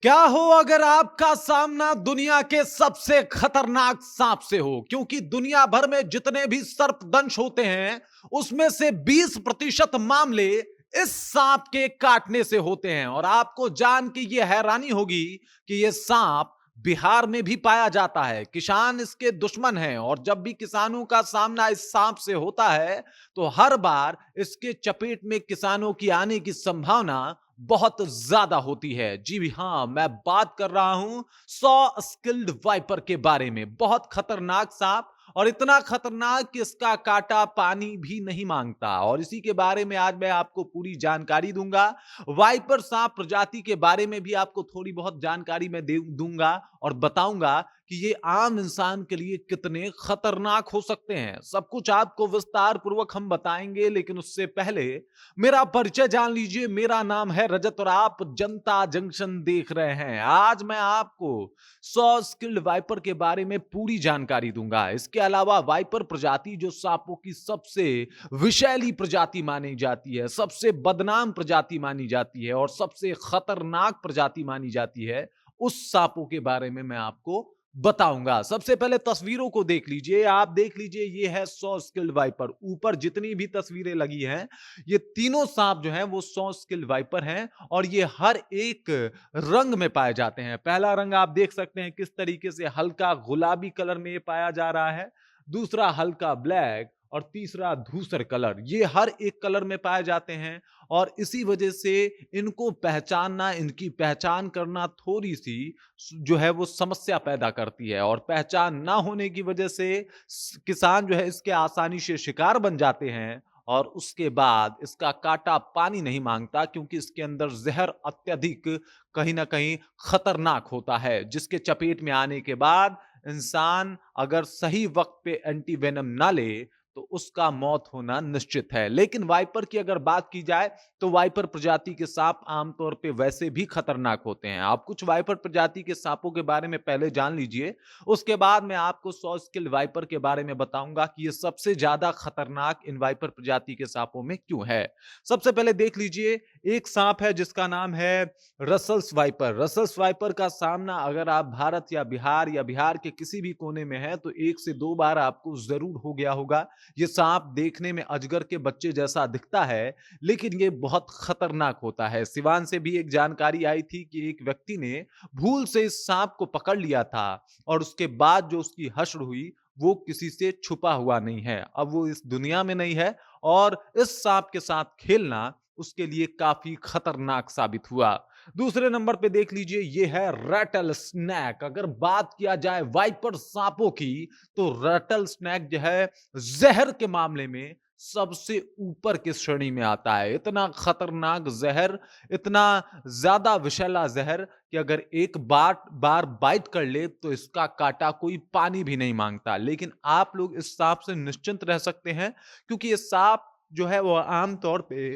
क्या हो अगर आपका सामना दुनिया के सबसे खतरनाक सांप से हो? क्योंकि दुनिया भर में जितने भी सर्पदंश होते हैं, उसमें से 20% मामले इस सांप के काटने से होते हैं। और आपको जान के ये हैरानी होगी कि ये सांप बिहार में भी पाया जाता है। किसान इसके दुश्मन हैं और जब भी किसानों का सामना इस सांप से होता है, तो हर बार इसके चपेट में किसानों की आने की संभावना बहुत ज्यादा होती है। जी हाँ, मैं बात कर रहा हूं 100 स्किल्ड वाइपर के बारे में। बहुत खतरनाक सांप, और इतना खतरनाक कि इसका कांटा पानी भी नहीं मांगता। और इसी के बारे में आज मैं आपको पूरी जानकारी दूंगा। वाइपर सांप प्रजाति के बारे में भी आपको थोड़ी बहुत जानकारी मैं दूंगा और बताऊंगा कि ये आम इंसान के लिए कितने खतरनाक हो सकते हैं। सब कुछ आपको विस्तार पूर्वक हम बताएंगे, लेकिन उससे पहले मेरा परिचय जान लीजिए। मेरा नाम है रजत और आप जनता जंक्शन देख रहे हैं। आज मैं आपको 100 स्किल्ड वाइपर के बारे में पूरी जानकारी दूंगा। इसके अलावा वाइपर प्रजाति जो सांपों की सबसे विषैली प्रजाति मानी जाती है, सबसे बदनाम प्रजाति मानी जाती है और सबसे खतरनाक प्रजाति मानी जाती है, उस सांपों के बारे में मैं आपको बताऊंगा। सबसे पहले तस्वीरों को देख लीजिए। आप देख लीजिए, ये है 100 स्किल्ड वाइपर। ऊपर जितनी भी तस्वीरें लगी हैं, ये तीनों सांप जो हैं वो 100 स्किल्ड वाइपर हैं और ये हर एक रंग में पाए जाते हैं। पहला रंग आप देख सकते हैं किस तरीके से हल्का गुलाबी कलर में ये पाया जा रहा है, दूसरा हल्का ब्लैक और तीसरा धूसर कलर। ये हर एक कलर में पाए जाते हैं और इसी वजह से इनको पहचानना, इनकी पहचान करना थोड़ी सी जो है वो समस्या पैदा करती है। और पहचान ना होने की वजह से किसान जो है इसके आसानी से शिकार बन जाते हैं। और उसके बाद इसका कांटा पानी नहीं मांगता, क्योंकि इसके अंदर जहर अत्यधिक कहीं ना कहीं खतरनाक होता है, जिसके चपेट में आने के बाद इंसान अगर सही वक्त पे एंटी वेनम ना ले तो उसका मौत होना निश्चित है। लेकिन वाइपर की अगर बात की जाए, तो वाइपर प्रजाति के सांप आमतौर पे वैसे भी खतरनाक होते हैं। आप कुछ वाइपर प्रजाति के सांपों के बारे में पहले जान लीजिए, उसके बाद मैं आपको 100 स्किल वाइपर के बारे में बताऊंगा कि ये सबसे ज्यादा खतरनाक इन वाइपर प्रजाति के सांपों में क्यों है। सबसे पहले देख लीजिए, एक सांप है जिसका नाम है रसल्स वाइपर। रसल्स वाइपर का सामना अगर आप भारत या बिहार के किसी भी कोने में है, तो एक से दो बार आपको जरूर हो गया होगा। ये सांप देखने में अजगर के बच्चे जैसा दिखता है, लेकिन ये बहुत खतरनाक होता है। सिवान से भी एक जानकारी आई थी कि एक व्यक्ति ने भूल से इस सांप को पकड़ लिया था और उसके बाद जो उसकी हश्र हुई वो किसी से छुपा हुआ नहीं है। अब वो इस दुनिया में नहीं है और इस सांप के साथ खेलना उसके लिए काफी खतरनाक साबित हुआ। दूसरे नंबर पे देख लीजिए, ये है रैटल स्नैक। अगर बात किया जाए वाइपर सांपों की, तो रैटल स्नैक जो है जहर के मामले में सबसे ऊपर की श्रेणी में आता है। इतना खतरनाक जहर, इतना ज्यादा विषैला जहर कि अगर एक बार बार बाइट कर ले तो इसका कांटा कोई पानी भी नहीं मांगता। लेकिन आप लोग इस सांप से निश्चिंत रह सकते हैं, क्योंकि ये सांप जो है वो आमतौर पे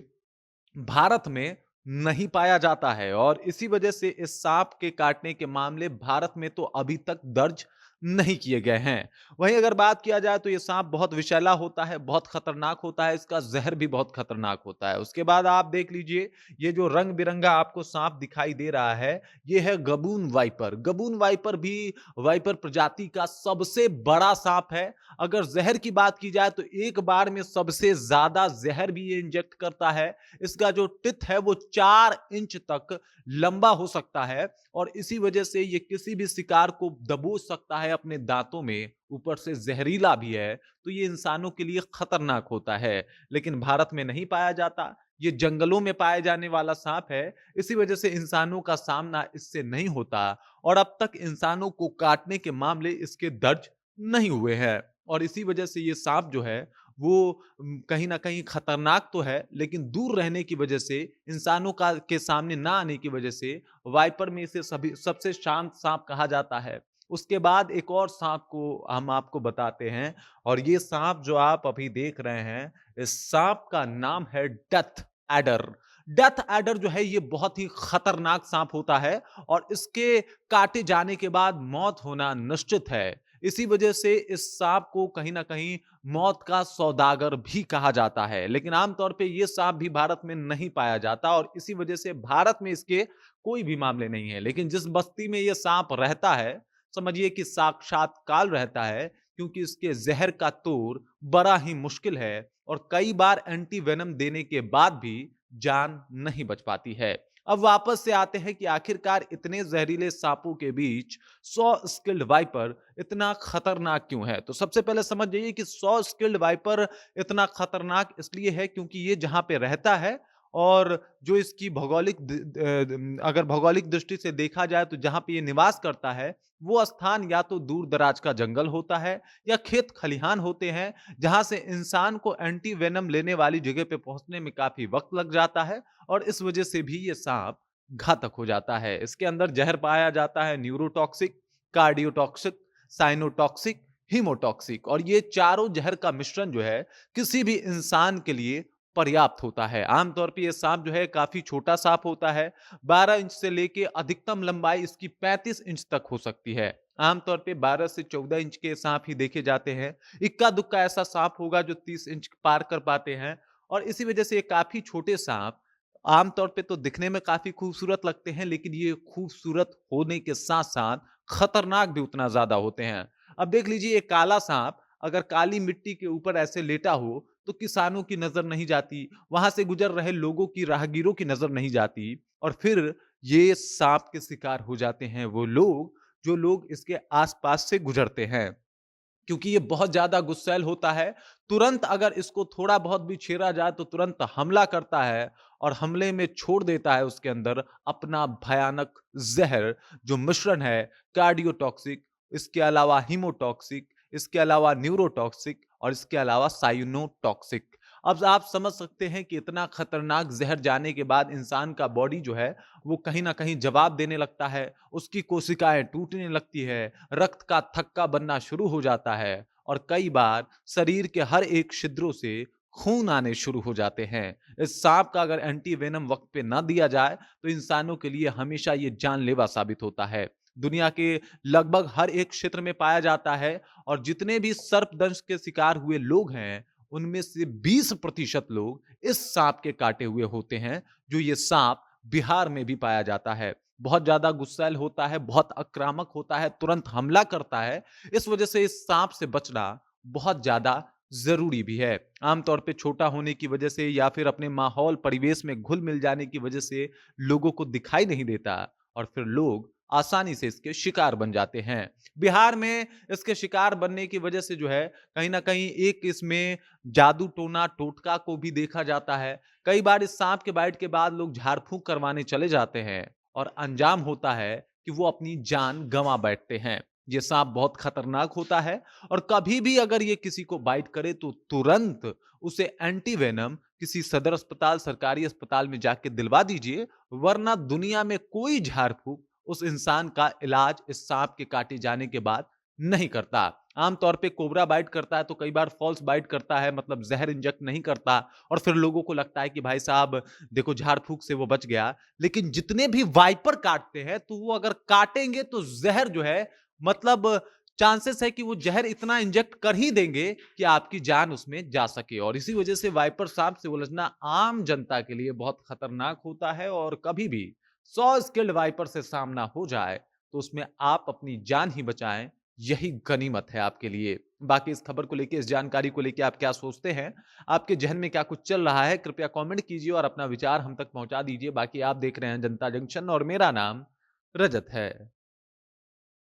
भारत में नहीं पाया जाता है और इसी वजह से इस सांप के काटने के मामले भारत में तो अभी तक दर्ज नहीं किए गए हैं। वहीं अगर बात किया जाए, तो ये सांप बहुत विषैला होता है, बहुत खतरनाक होता है, इसका जहर भी बहुत खतरनाक होता है। उसके बाद आप देख लीजिए, ये जो रंग बिरंगा आपको सांप दिखाई दे रहा है, ये है गबून वाइपर। गबून वाइपर भी वाइपर प्रजाति का सबसे बड़ा सांप है। अगर जहर की बात की जाए, तो एक बार में सबसे ज्यादा जहर भी ये इंजेक्ट करता है। इसका जो टिथ है वो 4 इंच तक लंबा हो सकता है और इसी वजह से ये किसी भी शिकार को दबोच सकता है अपने दांतों में। ऊपर से जहरीला भी है, तो ये इंसानों के लिए खतरनाक होता है। लेकिन भारत में नहीं पाया जाता, ये जंगलों में पाए जाने वाला सांप है। इसी वजह से इंसानों का सामना इससे नहीं होता और अब तक इंसानों को काटने के मामले इसके दर्ज नहीं हुए हैं। और इसी वजह से ये सांप जो है वो कहीं ना कहीं खतरनाक तो है, लेकिन दूर रहने की वजह से, इंसानों का के सामने ना आने की वजह से वाइपर में इसे सभी सबसे शांत सांप कहा जाता है। उसके बाद एक और सांप को हम आपको बताते हैं, और ये सांप जो आप अभी देख रहे हैं, इस सांप का नाम है डेथ एडर। डेथ एडर जो है ये बहुत ही खतरनाक सांप होता है और इसके काटे जाने के बाद मौत होना निश्चित है। इसी वजह से इस सांप को कहीं ना कहीं मौत का सौदागर भी कहा जाता है। लेकिन आमतौर पे ये सांप भी भारत में नहीं पाया जाता और इसी वजह से भारत में इसके कोई भी मामले नहीं है। लेकिन जिस बस्ती में ये सांप रहता है, समझिए कि साक्षात काल रहता है, क्योंकि इसके ज़हर का तोड़ बड़ा ही मुश्किल है और कई बार एंटी वेनम देने के बाद भी जान नहीं बच पाती है। अब वापस से आते हैं कि आखिरकार इतने जहरीले सांपों के बीच 100 स्किल्ड वाइपर इतना खतरनाक क्यों है? तो सबसे पहले समझ जाइए कि 100 स्किल्ड वाइपर इतना खतरनाक इसलिए है क्योंकि ये जहाँ पे रहता है और जो इसकी अगर भौगोलिक दृष्टि से देखा जाए तो जहाँ पे ये निवास करता है, वो स्थान या तो दूर-दराज का जंगल होता है या खेत खलिहान होते हैं, जहाँ से इंसान को एंटी वेनम लेने वाली जगह पे पहुँचने में काफ़ी वक़्त लग जाता है और इस वजह से भी ये सांप घातक हो जाता है। इसके अंदर जहर पाया जाता है न्यूरोटॉक्सिक, कार्डियोटॉक्सिक, साइनोटॉक्सिक, हीमोटॉक्सिक और ये चारों जहर का मिश्रण जो है किसी भी इंसान के लिए पर्याप्त होता है। आमतौर पे ये सांप जो है काफ़ी छोटा सांप होता है। 12 इंच से लेके अधिकतम लंबाई इसकी 35 इंच तक हो सकती है। आमतौर पे 12 से 14 इंच के सांप ही देखे जाते हैं। इक्का-दुक्का ऐसा सांप होगा जो 30 इंच पार कर पाते हैं और इसी वजह से ये काफ़ी छोटे सांप आमतौर पे तो दिखने में काफ़ी खूबसूरत लगते हैं, लेकिन ये खूबसूरत होने के साथ-साथ खतरनाक भी उतना ज़्यादा होते हैं। अब देख लीजिए, ये काला सांप अगर काली मिट्टी के ऊपर ऐसे लेटा हो, तो किसानों की नज़र नहीं जाती, वहाँ से गुज़र रहे लोगों की, राहगीरों की नज़र नहीं जाती और फिर ये सांप के शिकार हो जाते हैं वो लोग, जो लोग इसके आस-पास से गुज़रते हैं। क्योंकि ये बहुत ज़्यादा गुस्सैल होता है, तुरंत अगर इसको थोड़ा बहुत भी छेड़ा जाए तो तुरंत हमला करता है और हमले में छोड़ देता है उसके अंदर अपना भयानक ज़हर, जो मिश्रण है कार्डियोटॉक्सिक, इसके अलावा हीमोटॉक्सिक, इसके अलावा न्यूरोटॉक्सिक और इसके अलावा साइनोटॉक्सिक। अब आप समझ सकते हैं कि इतना खतरनाक ज़हर जाने के बाद इंसान का बॉडी जो है, वो कहीं न कहीं जवाब देने लगता है, उसकी कोशिकाएँ टूटने लगती है, रक्त का थक्का बनना शुरू हो जाता है और कई बार शरीर के हर एक छिद्रों से खून आने शुरू हो जाते हैं। इस सांप का अगर एंटी वेनम वक़्त पे ना दिया जाए, तो इंसानों के लिए हमेशा ये जानलेवा साबित होता है। दुनिया के लगभग हर एक क्षेत्र में पाया जाता है और जितने भी सर्पदंश के शिकार हुए लोग हैं, उनमें से 20% लोग इस सांप के काटे हुए होते हैं, जो ये सांप बिहार में भी पाया जाता है। बहुत ज़्यादा गुस्सैल होता है, बहुत आक्रामक होता है, तुरंत हमला करता है। इस वजह से इस सांप से बचना बहुत ज़्यादा ज़रूरी भी है। आमतौर पे छोटा होने की वजह से या फिर अपने माहौल, परिवेश में घुल-मिल जाने की वजह से लोगों को दिखाई नहीं देता और फिर लोग आसानी से इसके शिकार बन जाते हैं। बिहार में इसके शिकार बनने की वजह से जो है, कहीं न कहीं एक इसमें जादू टोना टोटका को भी देखा जाता है। कई बार इस सांप के बाइट के बाद लोग झाड़-फूँक करवाने चले जाते हैं और अंजाम होता है कि वो अपनी जान गँवा बैठते हैं। ये सांप बहुत खतरनाक होता है और कभी भी अगर ये किसी को बाइट करे तो तुरंत उसे एंटी वेनम किसी सदर अस्पताल, सरकारी अस्पताल में जाके दिलवा दीजिए, वरना दुनिया में कोई झाड़-फूँक उस इंसान का इलाज इस सांप के काटे जाने के बाद नहीं करता। आमतौर पे कोबरा बाइट करता है तो कई बार फॉल्स बाइट करता है, मतलब ज़हर इंजेक्ट नहीं करता और फिर लोगों को लगता है कि भाई साहब देखो झाड़-फूँक से वो बच गया। लेकिन जितने भी वाइपर काटते हैं तो वो अगर काटेंगे तो ज़हर जो है, मतलब चांसेस है कि वो ज़हर इतना इंजेक्ट कर ही देंगे कि आपकी जान उसमें जा सके और इसी वजह से वाइपर सांप से उलझना आम जनता के लिए बहुत खतरनाक होता है और कभी भी 100 स्किल्ड वाइपर से सामना हो जाए तो उसमें आप अपनी जान ही बचाएं, यही गनीमत है आपके लिए। बाकी इस खबर को लेके, इस जानकारी को लेके आप क्या सोचते हैं? आपके ज़हन में क्या कुछ चल रहा है? कृपया कमेंट कीजिए और अपना विचार हम तक पहुंचा दीजिए। बाकी आप देख रहे हैं जनता जंक्शन और मेरा नाम रजत है।